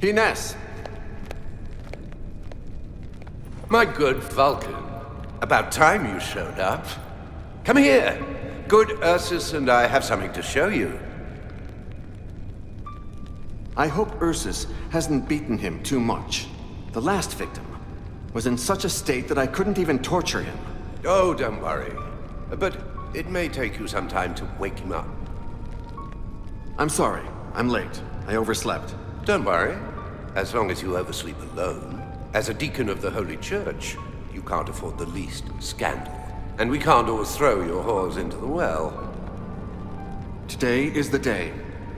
Ines! My good Vulcan. About time you showed up. Come here. Good Ursus and I have something to show you. I hope Ursus hasn't beaten him too much. The last victim was in such a state that I couldn't even torture him. Oh, don't worry. But it may take you some time to wake him up. I'm sorry. I'm late. I overslept. Don't worry. As long as you oversleep alone. As a deacon of the Holy Church, you can't afford the least scandal. And we can't always throw your whores into the well. Today is the day.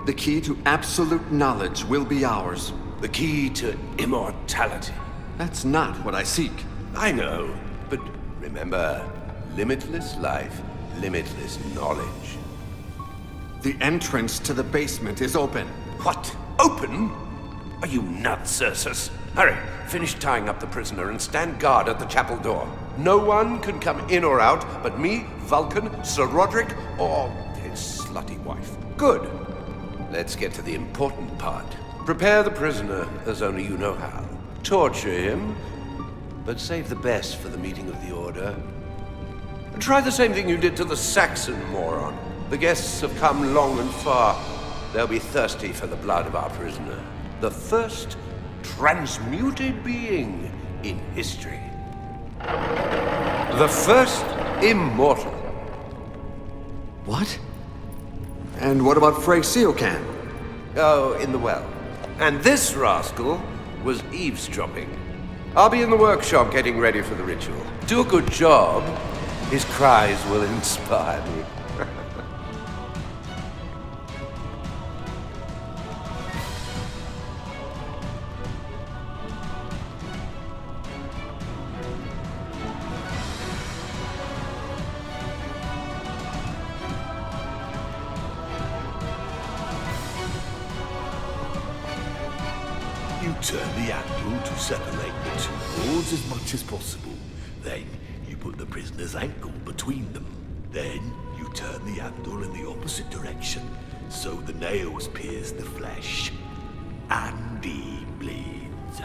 The key to absolute knowledge will be ours. The key to immortality. That's not what I seek. I know, but remember, limitless life, limitless knowledge. The entrance to the basement is open. What? Open? Are you nuts, Ursus? Hurry, finish tying up the prisoner and stand guard at the chapel door. No one can come in or out but me, Vulcan, Sir Roderick, or his slutty wife. Good. Let's get to the important part. Prepare the prisoner as only you know how. Torture him, but save the best for the meeting of the Order. And try the same thing you did to the Saxon moron. The guests have come long and far. They'll be thirsty for the blood of our prisoner. The first transmuted being in history. The first immortal. What? And what about Frey Seocan? Oh, in the well. And this rascal was eavesdropping. I'll be in the workshop getting ready for the ritual. Do a good job. His cries will inspire me. Turn the handle to separate the two boards as much as possible. Then you put the prisoner's ankle between them. Then you turn the handle in the opposite direction, so the nails pierce the flesh. And he bleeds.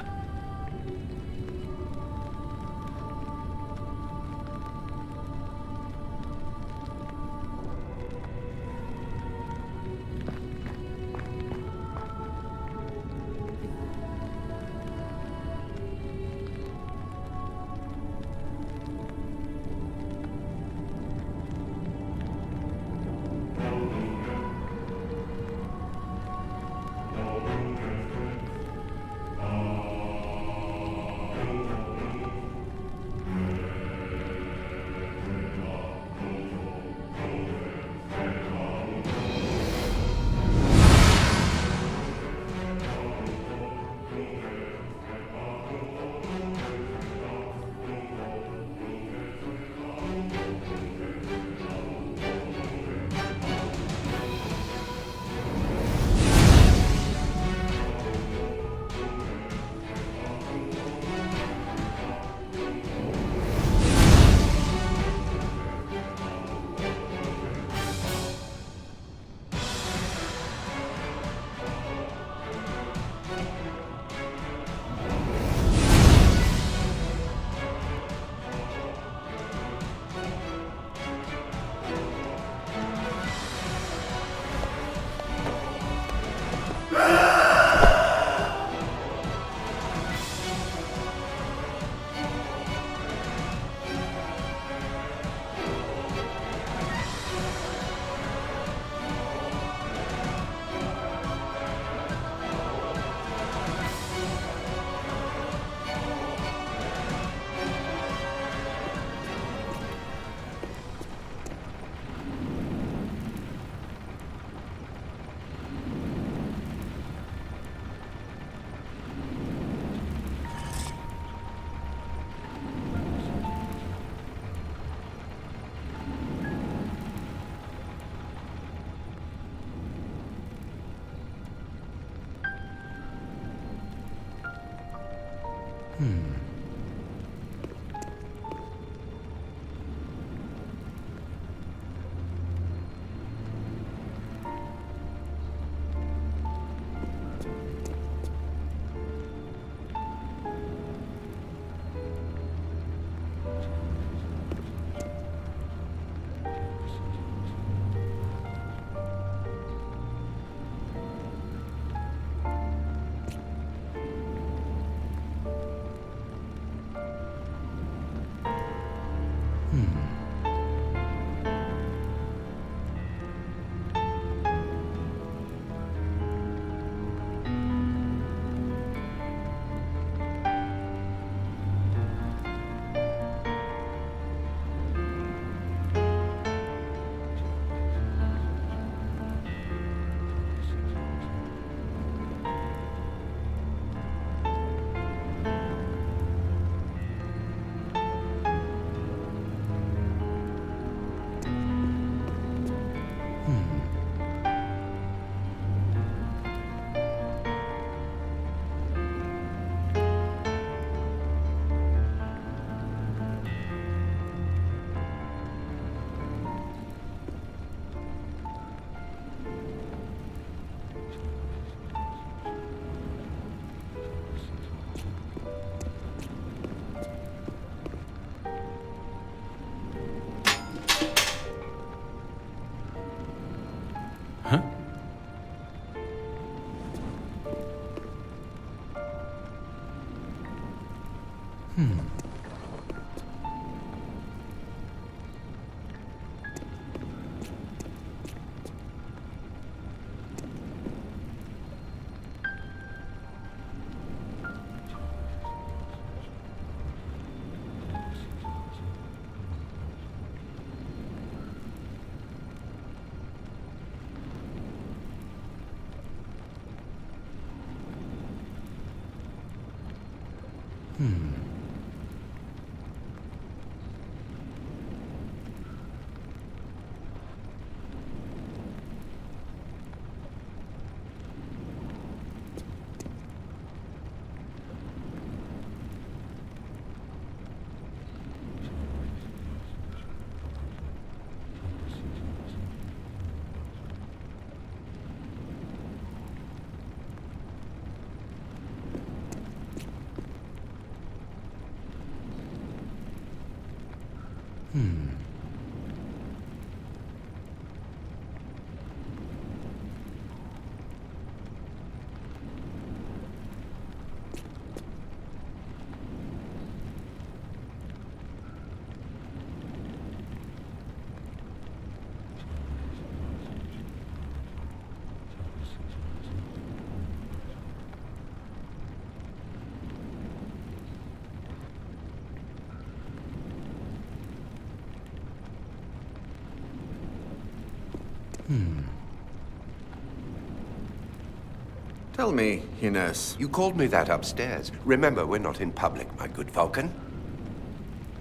Tell me, Ines. You called me that upstairs. Remember, we're not in public, my good Vulcan.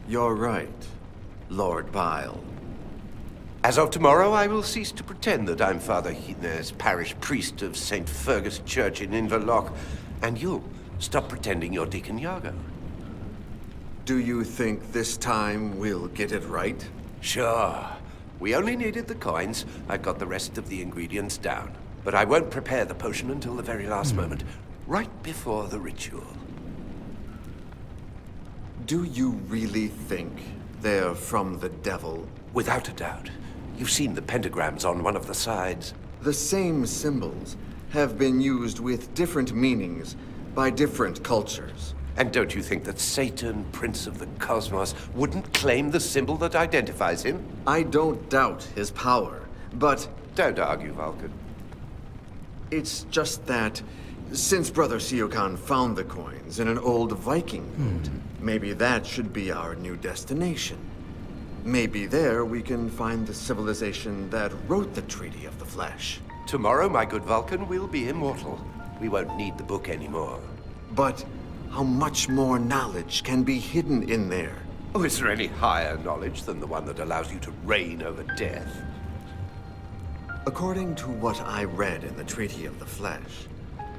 You're right, Lord Bile. As of tomorrow, I will cease to pretend that I'm Father Ines, parish priest of Saint Fergus Church in Inverloch, and you'll stop pretending you're Deacon Iago. Do you think this time we'll get it right? Sure. We only needed the coins. I got the rest of the ingredients down. But I won't prepare the potion until the very last moment, right before the ritual. Do you really think they're from the devil? Without a doubt. You've seen the pentagrams on one of the sides. The same symbols have been used with different meanings by different cultures. And don't you think that Satan, Prince of the Cosmos, wouldn't claim the symbol that identifies him? I don't doubt his power, but... Don't argue, Vulcan. It's just that, since Brother Siokan found the coins in an old Viking boat, maybe that should be our new destination. Maybe there we can find the civilization that wrote the Treaty of the Flesh. Tomorrow, my good Vulcan, we'll be immortal. We won't need the book anymore. But how much more knowledge can be hidden in there? Oh, is there any higher knowledge than the one that allows you to reign over death? According to what I read in the Treaty of the Flesh,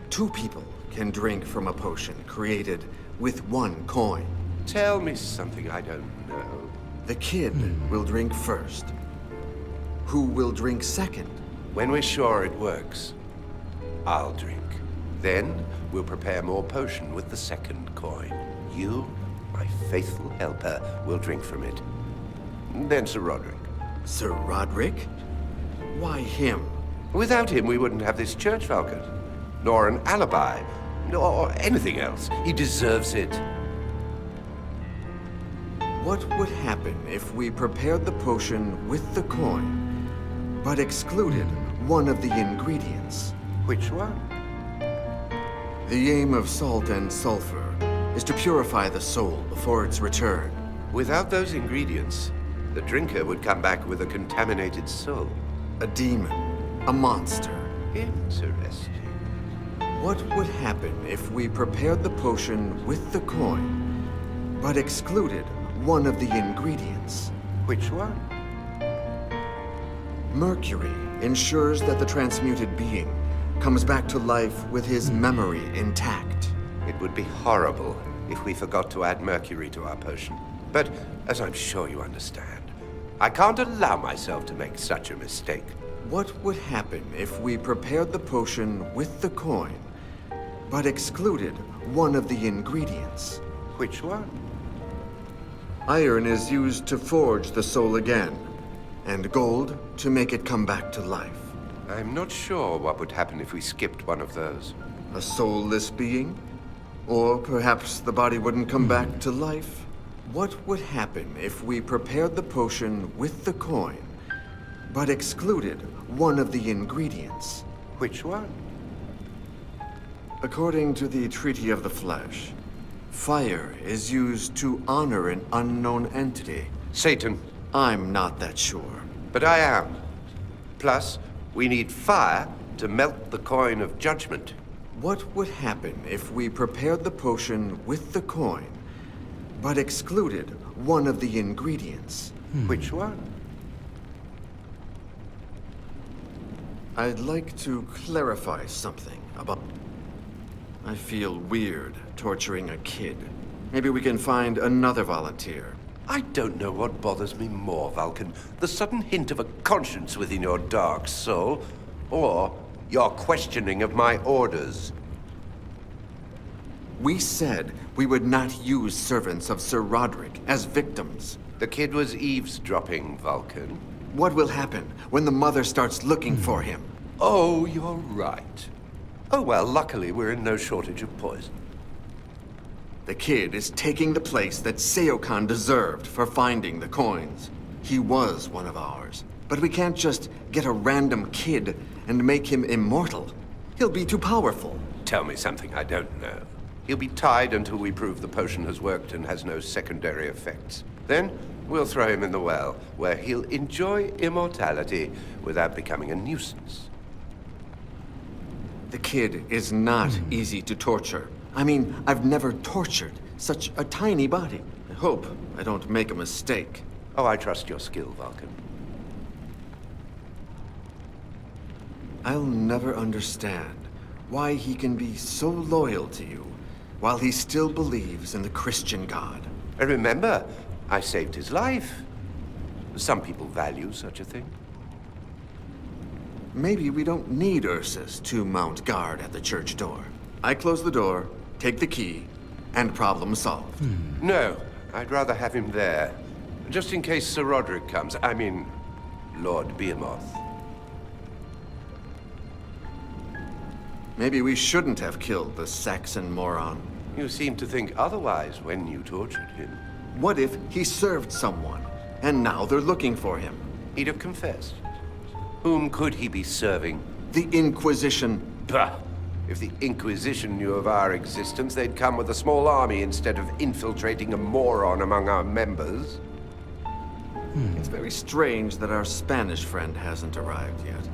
2 people can drink from a potion created with one coin. Tell me something I don't know. The kid will drink first. Who will drink second? When we're sure it works, I'll drink. Then we'll prepare more potion with the second coin. You, my faithful helper, will drink from it. Then Sir Roderick. Sir Roderick? Why him? Without him, we wouldn't have this church, Vulcan. Nor an alibi. Nor anything else. He deserves it. What would happen if we prepared the potion with the coin, but excluded one of the ingredients? Which one? The aim of salt and sulfur is to purify the soul before its return. Without those ingredients, the drinker would come back with a contaminated soul. A demon, a monster. Interesting. What would happen if we prepared the potion with the coin, but excluded one of the ingredients? Which one? Mercury ensures that the transmuted being comes back to life with his memory intact. It would be horrible if we forgot to add mercury to our potion. But, as I'm sure you understand, I can't allow myself to make such a mistake. What would happen if we prepared the potion with the coin, but excluded one of the ingredients? Which one? Iron is used to forge the soul again, and gold to make it come back to life. I'm not sure what would happen if we skipped one of those. A soulless being? Or perhaps the body wouldn't come back to life? What would happen if we prepared the potion with the coin, but excluded one of the ingredients? Which one? According to the Treaty of the Flesh, fire is used to honor an unknown entity. Satan. I'm not that sure. But I am. Plus, we need fire to melt the coin of judgment. What would happen if we prepared the potion with the coin, but excluded one of the ingredients? Which one? I'd like to clarify something about... I feel weird torturing a kid. Maybe we can find another volunteer. I don't know what bothers me more, Vulcan. The sudden hint of a conscience within your dark soul, or your questioning of my orders. We said we would not use servants of Sir Roderick as victims. The kid was eavesdropping, Vulcan. What will happen when the mother starts looking for him? Oh, you're right. Oh well, luckily we're in no shortage of poison. The kid is taking the place that Seokan deserved for finding the coins. He was one of ours. But we can't just get a random kid and make him immortal. He'll be too powerful. Tell me something I don't know. He'll be tied until we prove the potion has worked and has no secondary effects. Then we'll throw him in the well, where he'll enjoy immortality without becoming a nuisance. The kid is not easy to torture. I mean, I've never tortured such a tiny body. I hope I don't make a mistake. Oh, I trust your skill, Vulcan. I'll never understand why he can be so loyal to you while he still believes in the Christian God. And remember, I saved his life. Some people value such a thing. Maybe we don't need Ursus to mount guard at the church door. I close the door, take the key, and problem solved. No, I'd rather have him there. Just in case Sir Roderick comes. I mean, Lord Behemoth. Maybe we shouldn't have killed the Saxon moron. You seem to think otherwise when you tortured him. What if he served someone, and now they're looking for him? He'd have confessed. Whom could he be serving? The Inquisition. Bah! If the Inquisition knew of our existence, they'd come with a small army instead of infiltrating a moron among our members. It's very strange that our Spanish friend hasn't arrived yet.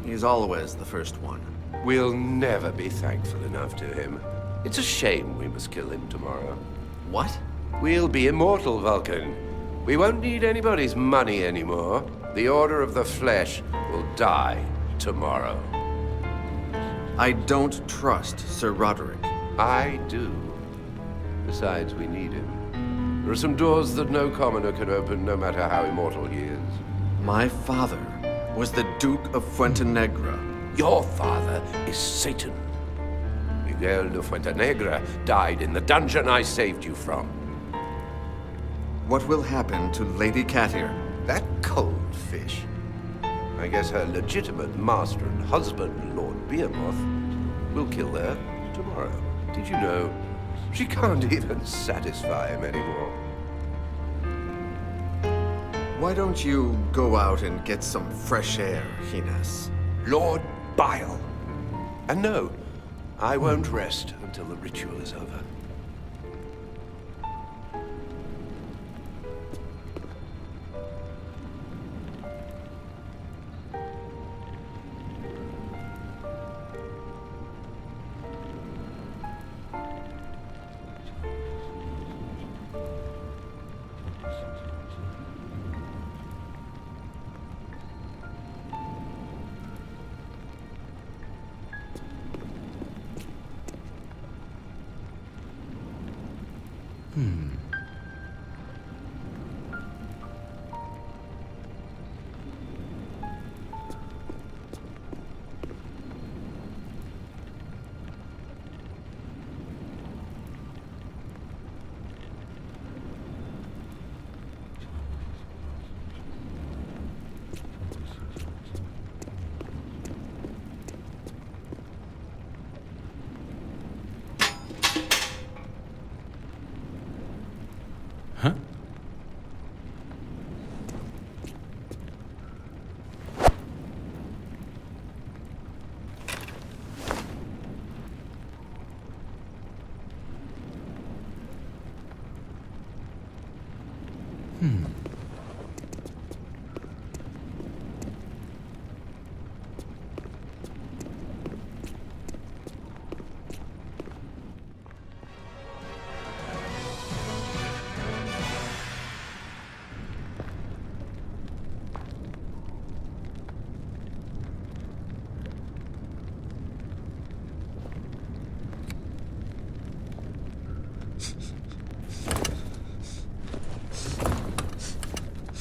He's always the first one. We'll never be thankful enough to him. It's a shame we must kill him tomorrow. What? We'll be immortal, Vulcan. We won't need anybody's money anymore. The Order of the Flesh will die tomorrow. I don't trust Sir Roderick. I do. Besides, we need him. There are some doors that no commoner can open, no matter how immortal he is. My father was the Duke of Fuentenegra. Your father is Satan. Miguel de Fuentenegra died in the dungeon I saved you from. What will happen to Lady Caytir? That cold fish. I guess her legitimate master and husband, Lord Behemoth, will kill her tomorrow. Did you know? She can't even satisfy him anymore. Why don't you go out and get some fresh air, Hines? Lord Bile. And no, I won't rest until the ritual is over.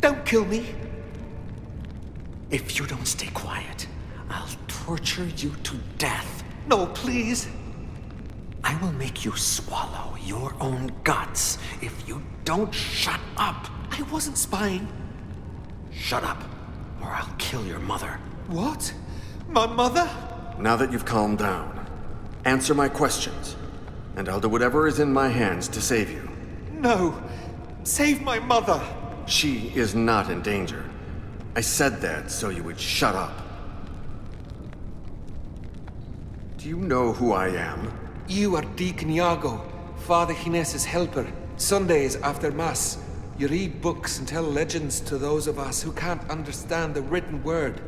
Don't kill me. If you don't stay quiet, I'll torture you to death. No, please. I will make you swallow your own guts if you don't shut up. I wasn't spying. Shut up, or I'll kill your mother. What? My mother? Now that you've calmed down, answer my questions, and I'll do whatever is in my hands to save you. No. Save my mother. She is not in danger. I said that so you would shut up. Do you know who I am? You are Deacon Iago, Father Hines's helper. Sundays after Mass, you read books and tell legends to those of us who can't understand the written word.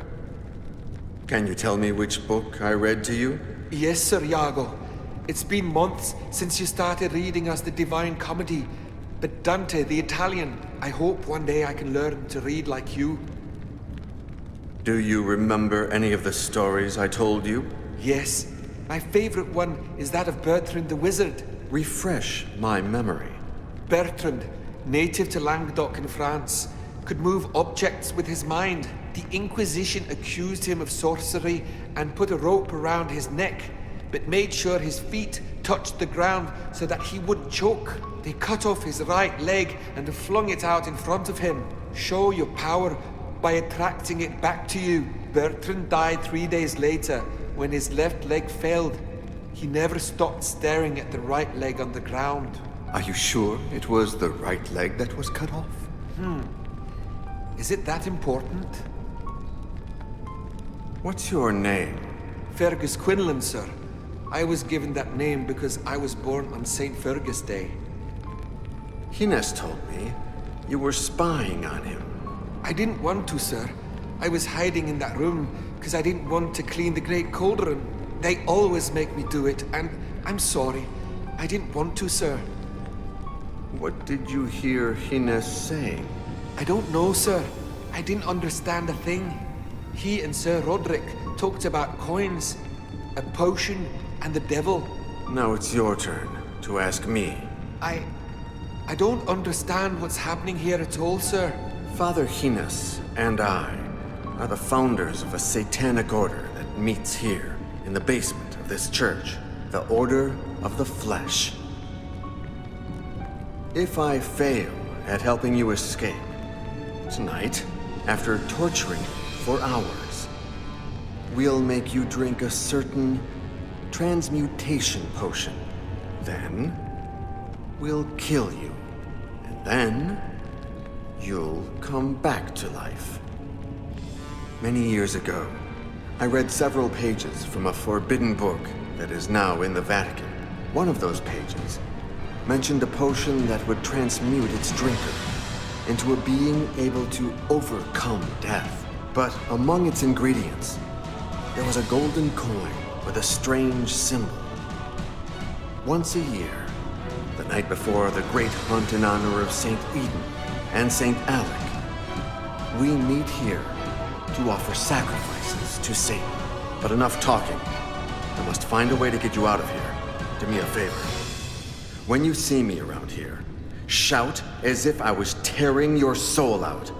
Can you tell me which book I read to you? Yes, Sir Iago. It's been months since you started reading us the Divine Comedy. But Dante, the Italian, I hope one day I can learn to read like you. Do you remember any of the stories I told you? Yes. My favorite one is that of Bertrand the Wizard. Refresh my memory. Bertrand, native to Languedoc in France, could move objects with his mind. The Inquisition accused him of sorcery and put a rope around his neck, but made sure his feet touched the ground so that he wouldn't choke. They cut off his right leg and flung it out in front of him. Show your power by attracting it back to you. Bertrand died 3 days later when his left leg failed. He never stopped staring at the right leg on the ground. Are you sure it was the right leg that was cut off? Is it that important? What's your name? Fergus Quinlan, sir. I was given that name because I was born on Saint Fergus Day. Hines told me you were spying on him. I didn't want to, sir. I was hiding in that room because I didn't want to clean the Great Cauldron. They always make me do it, and I'm sorry. I didn't want to, sir. What did you hear Hines saying? I don't know, sir. I didn't understand a thing. He and Sir Roderick talked about coins, a potion, and the devil. Now it's your turn to ask me. I don't understand what's happening here at all, sir. Father Hines and I are the founders of a satanic order that meets here in the basement of this church, the Order of the Flesh. If I fail at helping you escape, tonight, after torturing you for hours, we'll make you drink a certain transmutation potion. Then, we'll kill you. And then, you'll come back to life. Many years ago, I read several pages from a forbidden book that is now in the Vatican. One of those pages mentioned a potion that would transmute its drinker into a being able to overcome death. But among its ingredients, there was a golden coin with a strange symbol. Once a year, the night before the great hunt in honor of Saint Eden and Saint Alec, we meet here to offer sacrifices to Satan. But enough talking. I must find a way to get you out of here. Do me a favor. When you see me around here, shout as if I was tearing your soul out.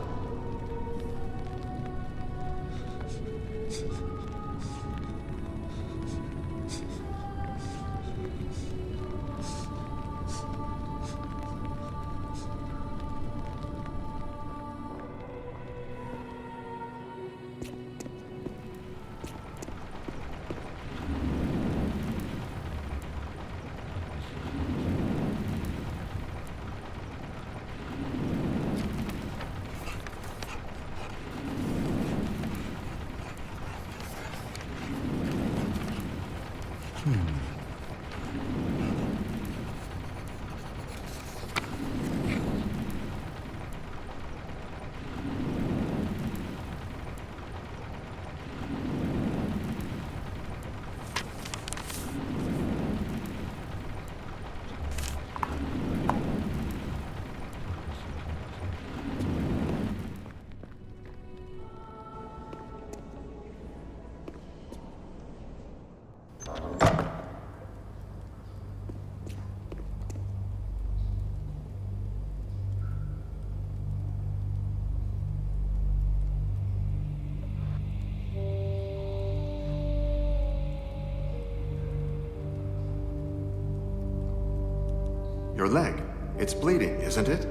Your leg. It's bleeding, isn't it?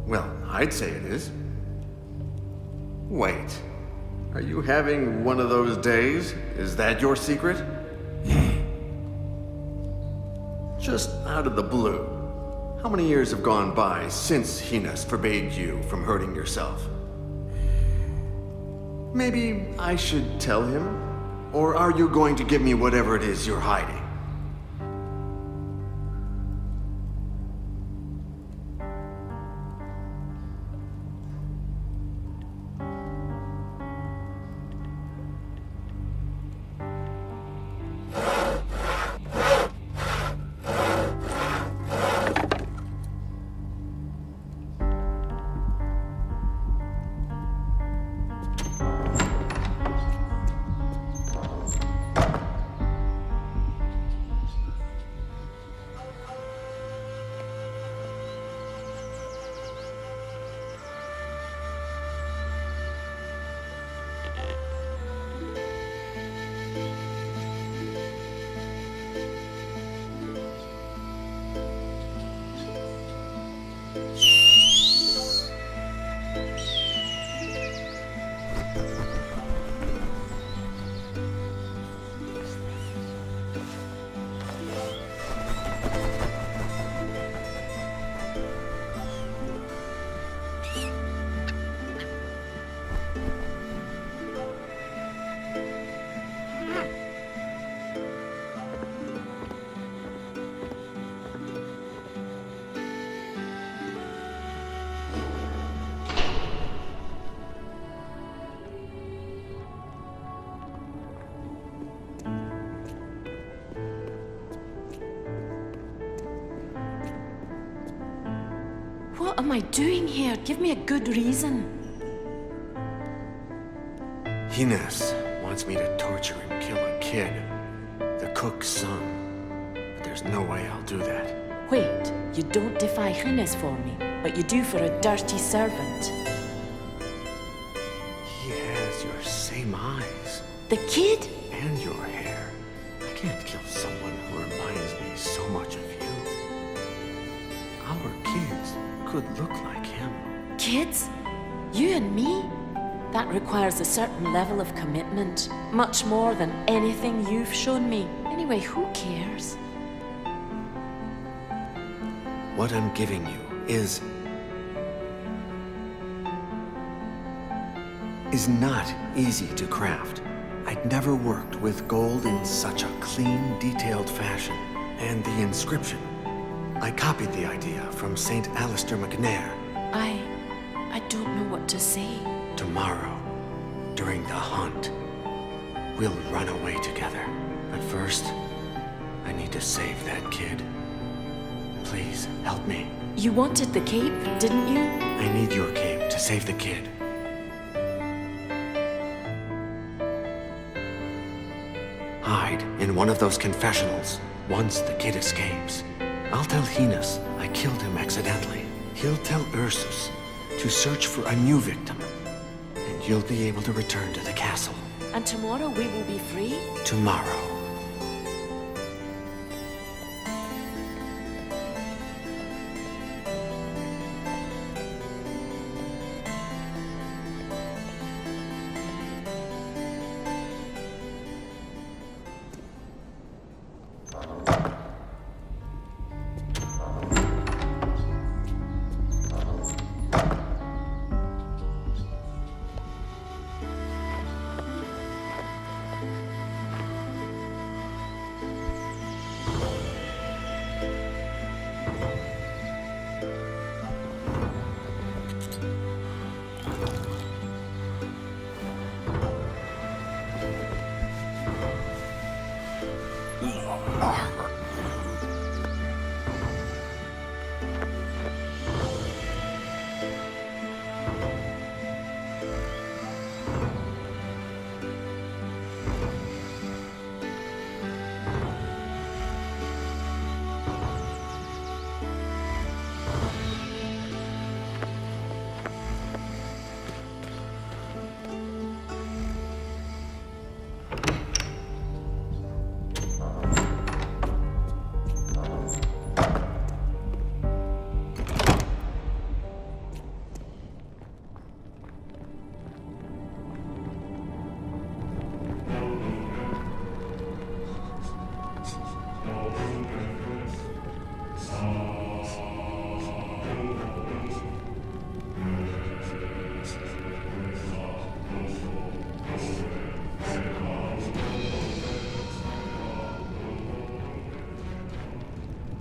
Well, I'd say it is. Wait. Are you having one of those days? Is that your secret? Just out of the blue. How many years have gone by since Hines forbade you from hurting yourself? Maybe I should tell him? Or are you going to give me whatever it is you're hiding? What am I doing here? Give me a good reason. Hines wants me to torture and kill a kid. The cook's son. There's no way I'll do that. Wait, you don't defy Highness for me, but you do for a dirty servant. He has your same eyes. The kid? And your hair. I can't kill someone who reminds me so much of you. Our kids could look like him. Kids? You and me? That requires a certain level of commitment. Much more than anything you've shown me. Anyway, who cares? What I'm giving you is not easy to craft. I'd never worked with gold in such a clean, detailed fashion. And the inscription. I copied the idea from St. Alistair McNair. I don't know what to say. Tomorrow, during the hunt, we'll run away together. But first, I need to save that kid. Please, help me. You wanted the cape, didn't you? I need your cape to save the kid. Hide in one of those confessionals once the kid escapes. I'll tell Highness I killed him accidentally. He'll tell Ursus to search for a new victim. And you'll be able to return to the castle. And tomorrow we will be free? Tomorrow.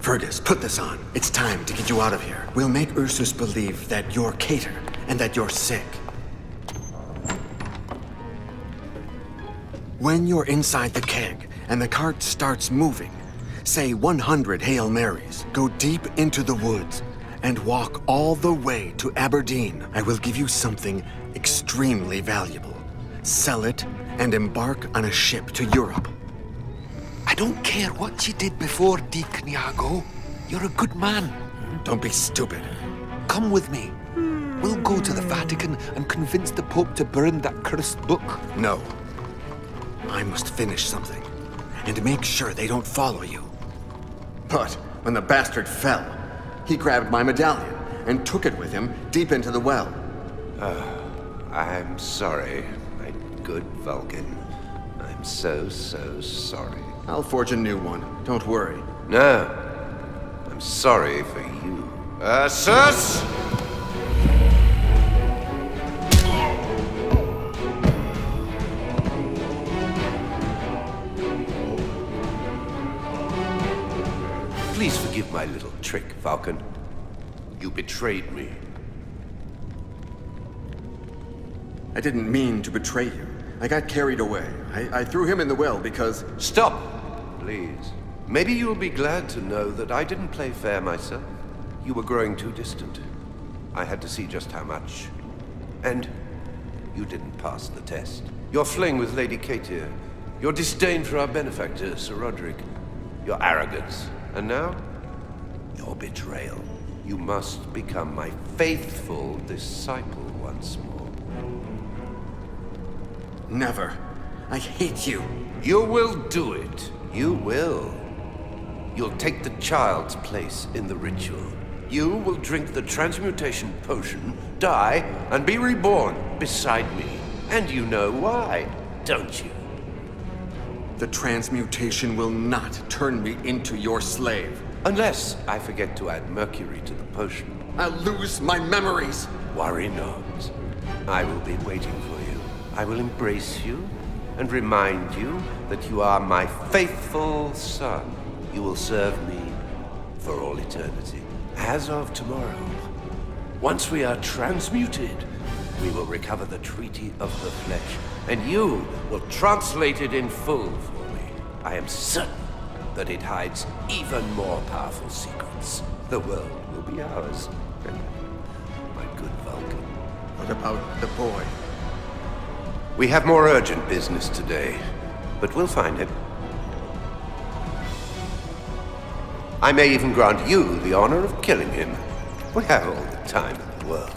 Fergus, put this on. It's time to get you out of here. We'll make Ursus believe that you're Caytir and that you're sick. When you're inside the keg and the cart starts moving, say 100 Hail Marys, go deep into the woods, and walk all the way to Aberdeen. I will give you something extremely valuable. Sell it and embark on a ship to Europe. I don't care what you did before, Deacon Iago. You're a good man. Don't be stupid. Come with me. We'll go to the Vatican and convince the Pope to burn that cursed book. No. I must finish something, and make sure they don't follow you. But when the bastard fell, he grabbed my medallion and took it with him deep into the well. I'm sorry, my good Vulcan. I'm so sorry. I'll forge a new one. Don't worry. No, I'm sorry for you. Ursus! Please forgive my little trick, Vulcan. You betrayed me. I didn't mean to betray you. I got carried away. I threw him in the well because... Stop, please. Maybe you'll be glad to know that I didn't play fair myself. You were growing too distant. I had to see just how much. And you didn't pass the test. Your fling with Lady Caytir, your disdain for our benefactor, Sir Roderick, your arrogance, and now, your betrayal. You must become my faithful disciple once more. Never. I hate you. You will do it. You will. You'll take the child's place in the ritual. You will drink the transmutation potion, die, and be reborn beside me. And you know why, don't you? The transmutation will not turn me into your slave. Unless I forget to add mercury to the potion. I'll lose my memories. Worry not. I will be waiting for you. I will embrace you and remind you that you are my faithful son. You will serve me for all eternity. As of tomorrow, once we are transmuted, we will recover the Treaty of the Flesh, and you will translate it in full for me. I am certain that it hides even more powerful secrets. The world will be ours. My good Vulcan. What about the boy? We have more urgent business today, but we'll find him. I may even grant you the honor of killing him. We have all the time in the world.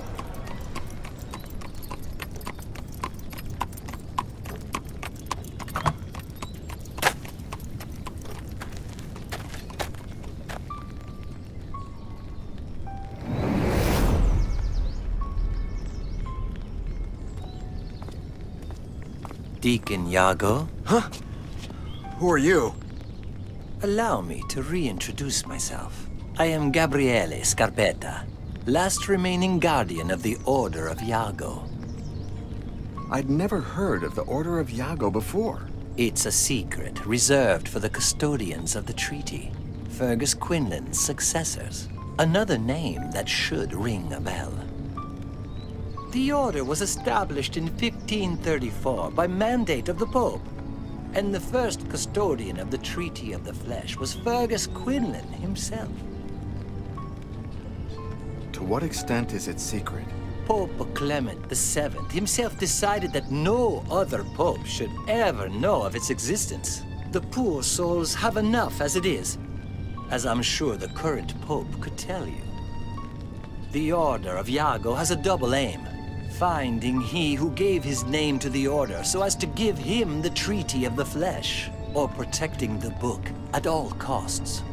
Deacon Iago? Huh? Who are you? Allow me to reintroduce myself. I am Gabriele Scarpetta, last remaining guardian of the Order of Iago. I'd never heard of the Order of Iago before. It's a secret reserved for the custodians of the treaty, Fergus Quinlan's successors. Another name that should ring a bell. The Order was established in 1534 by mandate of the Pope, and the first custodian of the Treaty of the Flesh was Fergus Quinlan himself. To what extent is it secret? Pope Clement VII himself decided that no other pope should ever know of its existence. The poor souls have enough as it is, as I'm sure the current pope could tell you. The Order of Iago has a double aim. Finding he who gave his name to the Order so as to give him the Treaty of the Flesh, or protecting the book at all costs.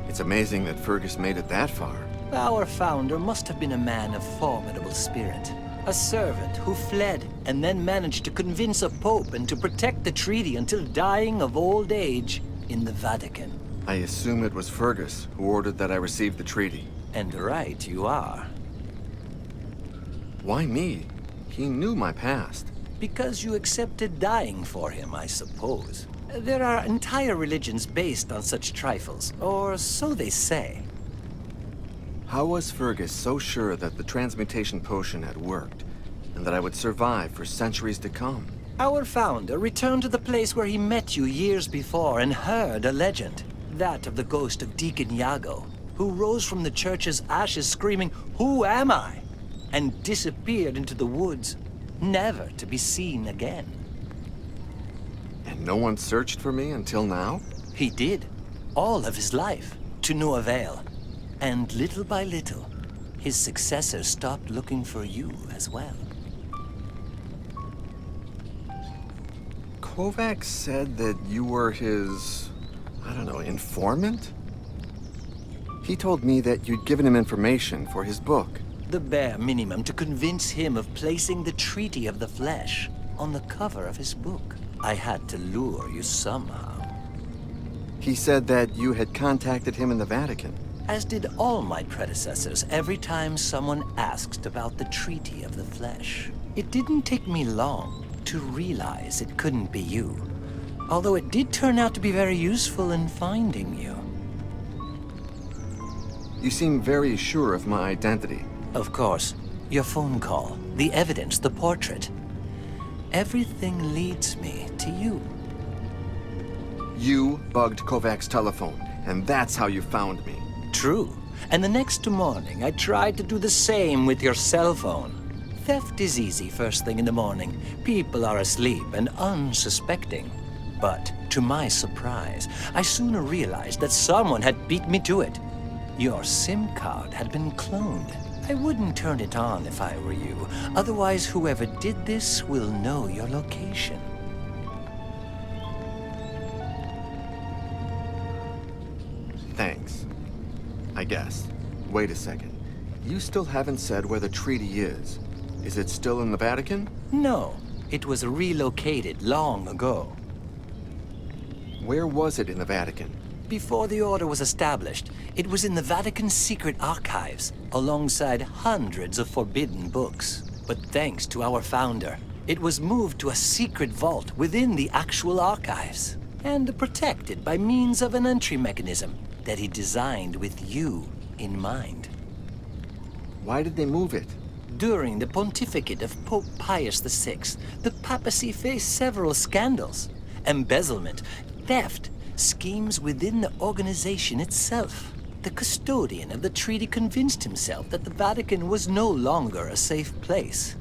It's amazing that Fergus made it that far. Our founder must have been a man of formidable spirit. A servant who fled and then managed to convince a pope and to protect the treaty until dying of old age in the Vatican. I assume it was Fergus who ordered that I receive the treaty. And right you are. Why me? He knew my past. Because you accepted dying for him, I suppose. There are entire religions based on such trifles, or so they say. How was Fergus so sure that the transmutation potion had worked, and that I would survive for centuries to come? Our founder returned to the place where he met you years before and heard a legend. That of the ghost of Deacon Iago, who rose from the church's ashes screaming, "Who am I?" and disappeared into the woods, never to be seen again. And no one searched for me until now? He did, all of his life, to no avail. And little by little, his successors stopped looking for you as well. Kovacs said that you were his, I don't know, informant? He told me that you'd given him information for his book. The bare minimum to convince him of placing the Treaty of the Flesh on the cover of his book. I had to lure you somehow. He said that you had contacted him in the Vatican. As did all my predecessors every time someone asked about the Treaty of the Flesh. It didn't take me long to realize it couldn't be you, although it did turn out to be very useful in finding you. You seem very sure of my identity. Of course. Your phone call, the evidence, the portrait. Everything leads me to you. You bugged Kovacs' telephone, and that's how you found me. True. And the next morning, I tried to do the same with your cell phone. Theft is easy first thing in the morning. People are asleep and unsuspecting. But, to my surprise, I soon realized that someone had beat me to it. Your SIM card had been cloned. I wouldn't turn it on if I were you. Otherwise, whoever did this will know your location. Thanks. I guess. Wait a second. You still haven't said where the treaty is. Is it still in the Vatican? No, it was relocated long ago. Where was it in the Vatican? Before the Order was established, it was in the Vatican's secret archives, alongside hundreds of forbidden books. But thanks to our founder, it was moved to a secret vault within the actual archives, and protected by means of an entry mechanism that he designed with you in mind. Why did they move it? During the pontificate of Pope Pius VI, the papacy faced several scandals: embezzlement, theft, schemes within the organization itself. The custodian of the treaty convinced himself that the Vatican was no longer a safe place.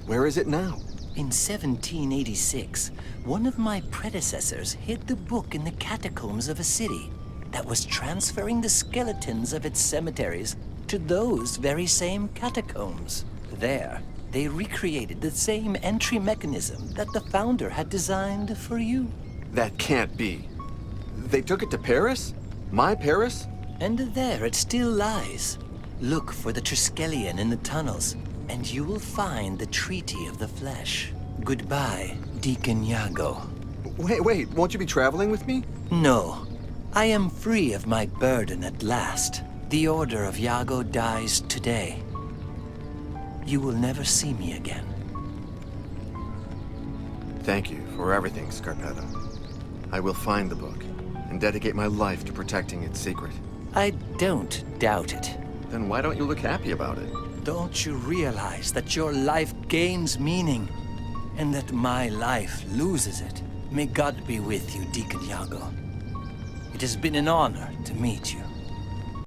Where is it now? In 1786, one of my predecessors hid the book in the catacombs of a city that was transferring the skeletons of its cemeteries to those very same catacombs. There, they recreated the same entry mechanism that the founder had designed for you. That can't be. They took it to Paris? My Paris? And there it still lies. Look for the Triskelion in the tunnels, and you will find the Treaty of the Flesh. Goodbye, Deacon Iago. Wait, won't you be traveling with me? No. I am free of my burden at last. The Order of Iago dies today. You will never see me again. Thank you for everything, Scarpetta. I will find the book and dedicate my life to protecting its secret. I don't doubt it. Then why don't you look happy about it? Don't you realize that your life gains meaning, and that my life loses it? May God be with you, Deacon Iago. It has been an honor to meet you.